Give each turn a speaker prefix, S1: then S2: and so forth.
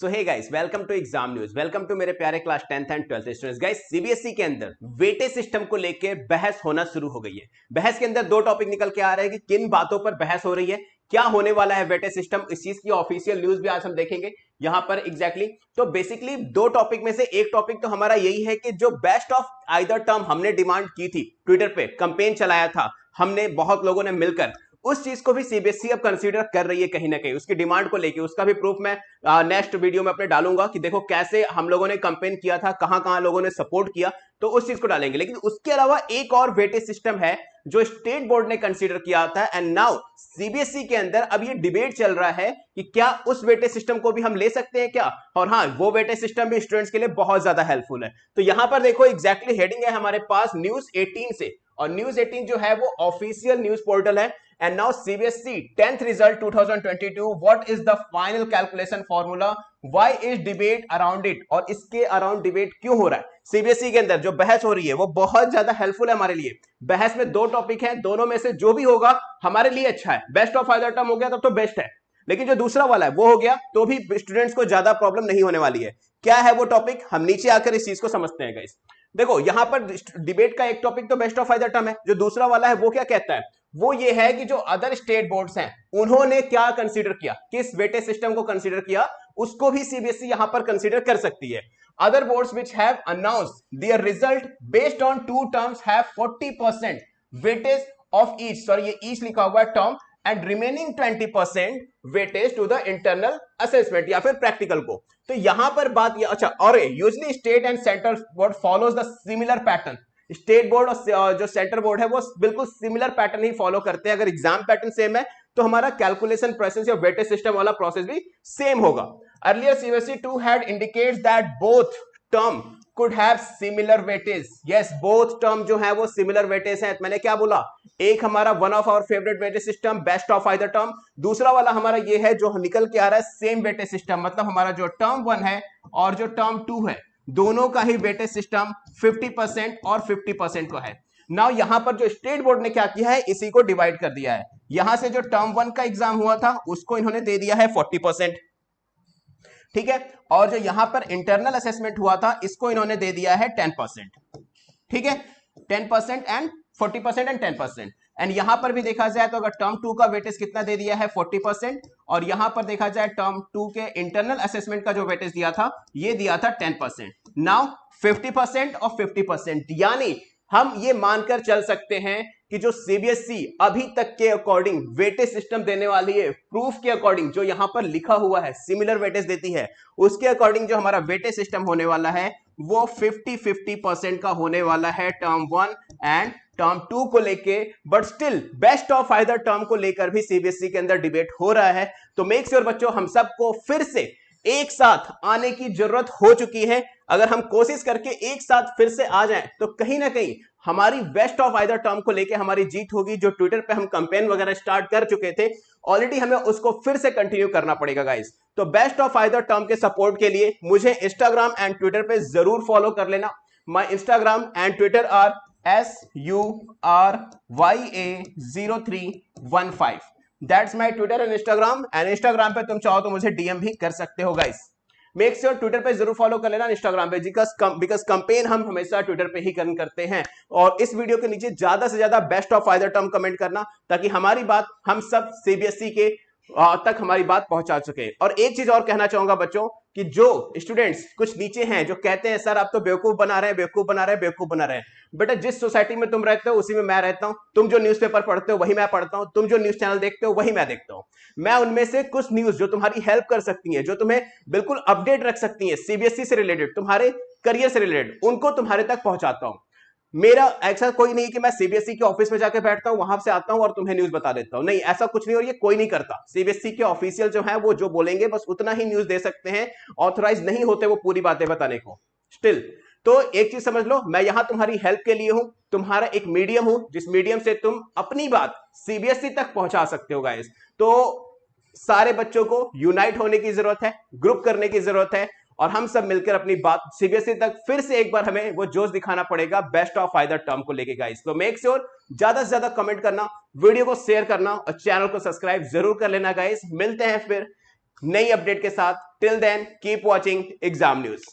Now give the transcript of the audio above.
S1: So hey guys, welcome to exam news. Welcome to मेरे प्यारे class 10th and 12th students. Guys, CBSE के अंदर weightage system को लेके बहस होना शुरू हो गई है। बहस के अंदर दो टॉपिक निकल के आ रहे हैं कि किन बातों पर बहस हो रही है, क्या होने वाला है वेटेज सिस्टम, इस चीज की ऑफिशियल न्यूज भी आज हम देखेंगे यहां पर एग्जैक्टली। तो बेसिकली दो टॉपिक में से एक टॉपिक तो हमारा यही है कि जो बेस्ट ऑफ आइदर टर्म हमने डिमांड की थी, ट्विटर पे कैंपेन चलाया था हमने, बहुत लोगों ने मिलकर, उस चीज को भी सीबीएसई अब कंसीडर कर रही है कहीं ना कहीं, उसकी डिमांड को लेके। उसका भी प्रूफ मैं नेक्स्ट वीडियो में अपने डालूंगा कि देखो कैसे हम लोगों ने कैंपेन किया था, कहां कहां लोगों ने सपोर्ट किया, तो उस चीज को डालेंगे। लेकिन उसके अलावा एक और वेटेज सिस्टम है जो स्टेट बोर्ड ने कंसीडर किया था, एंड नाउ सीबीएसई के अंदर अब ये डिबेट चल रहा है कि क्या उस वेटेज सिस्टम को भी हम ले सकते हैं क्या, और हाँ, वो वेटेज सिस्टम भी स्टूडेंट्स के लिए बहुत ज्यादा हेल्पफुल है। तो यहां पर देखो एग्जैक्टली हेडिंग है हमारे पास न्यूज 18 से, और न्यूज 18 जो है वो ऑफिशियल न्यूज पोर्टल है। And now CBSE 10th result 2022, what is the final calculation formula, why is debate around it, और इसके अराउंड डिबेट क्यों हो रहा है सीबीएसई के अंदर। जो बहस हो रही है वो बहुत ज्यादा हेल्पफुल है हमारे लिए। बहस में दो टॉपिक है, दोनों में से जो भी होगा हमारे लिए अच्छा है। बेस्ट ऑफ आइदर टर्म हो गया तब तो बेस्ट है, लेकिन जो दूसरा वाला है वो हो गया तो भी स्टूडेंट्स को ज्यादा प्रॉब्लम नहीं होने वाली है। क्या है वो टॉपिक, हम नीचे आकर इस चीज को समझते हैं गाइस। देखो यहां पर डिबेट का एक टॉपिक तो बेस्ट ऑफ आइदर टर्म है, जो दूसरा वाला है वो क्या कहता है, वो ये है कि जो अदर स्टेट बोर्ड्स हैं उन्होंने क्या कंसीडर किया, किस वेटेज सिस्टम को कंसीडर किया, उसको भी सीबीएसई यहां पर कंसीडर कर सकती है। Other boards which have announced their result based on two terms have 40% weightage of each, sorry ये ईच लिखा हुआ है term, and remaining 20% weightage to the internal assessment या फिर प्रैक्टिकल को। तो यहां पर बात ये, अच्छा, और usually state and central board follows the similar pattern. State board और जो सेंटर बोर्ड है वो बिल्कुल सिमिलर पैटर्न ही फॉलो करते हैं। अगर एग्जाम पैटर्न सेम है तो हमारा कैलकुलेशन प्रोसेस या वेटेज सिस्टम वाला प्रोसेस भी सेम होगा। Earlier CBSE 2 had indicates that both term could have similar weightage. Yes, both term जो है वो सिमिलर वेटेज है। मैंने क्या बोला, एक हमारा one of our favourite weightage system best of either term, दूसरा वाला हमारा ये है जो निकल के आ रहा है सेम वेटेज सिस्टम, मतलब हमारा जो टर्म 1 है और जो टर्म 2 है दोनों का ही वेटेज सिस्टम 50% और 50% का है। नाउ यहां पर जो स्टेट बोर्ड ने क्या किया है, इसी को डिवाइड कर दिया है। यहां से जो टर्म 1 का एग्जाम हुआ था उसको इन्होंने दे दिया है 40%, ठीक है, और जो यहां पर इंटरनल असेसमेंट हुआ था इसको इन्होंने दे दिया है 10%, ठीक है, 10% एंड 40% एंड 10%। एंड यहां पर भी देखा जाए तो अगर टर्म 2 का वेटेज कितना दे दिया है 40%, और यहां पर देखा जाए टर्म 2 के इंटरनल असेसमेंट का जो वेटेज दिया था ये दिया था 10%। नाउ 50% और 50%, यानी हम ये मानकर चल सकते हैं कि जो सीबीएसई अभी तक के अकॉर्डिंग वेटेज सिस्टम देने वाली है, प्रूफ के अकॉर्डिंग जो यहां पर लिखा हुआ है सिमिलर वेटेज देती है, उसके अकॉर्डिंग जो हमारा वेटेज सिस्टम होने वाला है वो 50-50% का होने वाला है टर्म 1 एंड टर्म 2 को लेके। But still best of either term को लेकर भी सीबीएसई के अंदर डिबेट हो रहा है। तो मेक श्योर बच्चों, हम सबको फिर से एक साथ आने की जरूरत हो चुकी है। अगर हम कोशिश करके एक साथ फिर से आ जाएं तो कहीं ना कहीं हमारी बेस्ट ऑफ आइदर टर्म को लेके हमारी जीत होगी। जो ट्विटर पे हम कैंपेन वगैरह स्टार्ट कर चुके थे ऑलरेडी, हमें उसको फिर से कंटिन्यू करना पड़ेगा गाइस। तो बेस्ट ऑफ आइदर टर्म के सपोर्ट के लिए मुझे इंस्टाग्राम एंड ट्विटर पे जरूर फॉलो कर लेना। My Instagram and Twitter are SURYA0315। That's my Twitter and Instagram, and Instagram पे तुम चाहो तो मुझे डीएम भी कर सकते हो गाइस। मेक श्योर ट्विटर पे जरूर फॉलो कर लेना, इंस्टाग्राम पे, बिकॉज कैंपेन हम हमेशा ट्विटर पे ही करते हैं। और इस वीडियो के नीचे ज्यादा से ज्यादा best of either term comment करना, ताकि हमारी बात हम सब सीबीएसई के तक हमारी बात पहुंचा सके। और एक चीज और कहना चाहूंगा बच्चों कि जो स्टूडेंट्स कुछ नीचे हैं जो कहते हैं सर आप तो बेवकूफ बना रहे हैं, बेवकूफ बना रहे हैं, बेवकूफ बना रहे हैं। बेटा, जिस सोसाइटी में तुम रहते हो उसी में मैं रहता हूं, तुम जो न्यूज़पेपर पढ़ते हो वही मैं पढ़ता हूं, तुम जो न्यूज चैनल देखते हो वही मैं देखता हूं। मैं उनमें से कुछ न्यूज जो तुम्हारी हेल्प कर सकती है, जो तुम्हें बिल्कुल अपडेट रख सकती है सीबीएसई से रिलेटेड, तुम्हारे करियर से रिलेटेड, उनको तुम्हारे तक पहुंचाता हूं। मेरा ऐसा कोई नहीं कि मैं सीबीएसई के ऑफिस में जाके बैठता हूं, वहां से आता हूं और तुम्हें न्यूज बता देता हूं, नहीं, ऐसा कुछ नहीं, और ये कोई नहीं करता। सीबीएसई के ऑफिशियल जो है वो जो बोलेंगे बस उतना ही न्यूज दे सकते हैं, ऑथराइज नहीं होते वो पूरी बातें बताने को। स्टिल तो एक चीज समझ लो, मैं यहां तुम्हारी हेल्प के लिए हूं, तुम्हारा एक मीडियम हूं जिस मीडियम से तुम अपनी बात सीबीएसई तक पहुंचा सकते हो गाइस। तो सारे बच्चों को यूनाइट होने की जरूरत है, ग्रुप करने की जरूरत है, और हम सब मिलकर अपनी बात सीबीएसई तक फिर से एक बार हमें वो जोश दिखाना पड़ेगा बेस्ट ऑफ आइदर टर्म को लेके गाइस। तो मेक श्योर ज्यादा से ज्यादा कमेंट करना, वीडियो को शेयर करना और चैनल को सब्सक्राइब जरूर कर लेना गाइस। मिलते हैं फिर नई अपडेट के साथ। Till then keep watching exam news.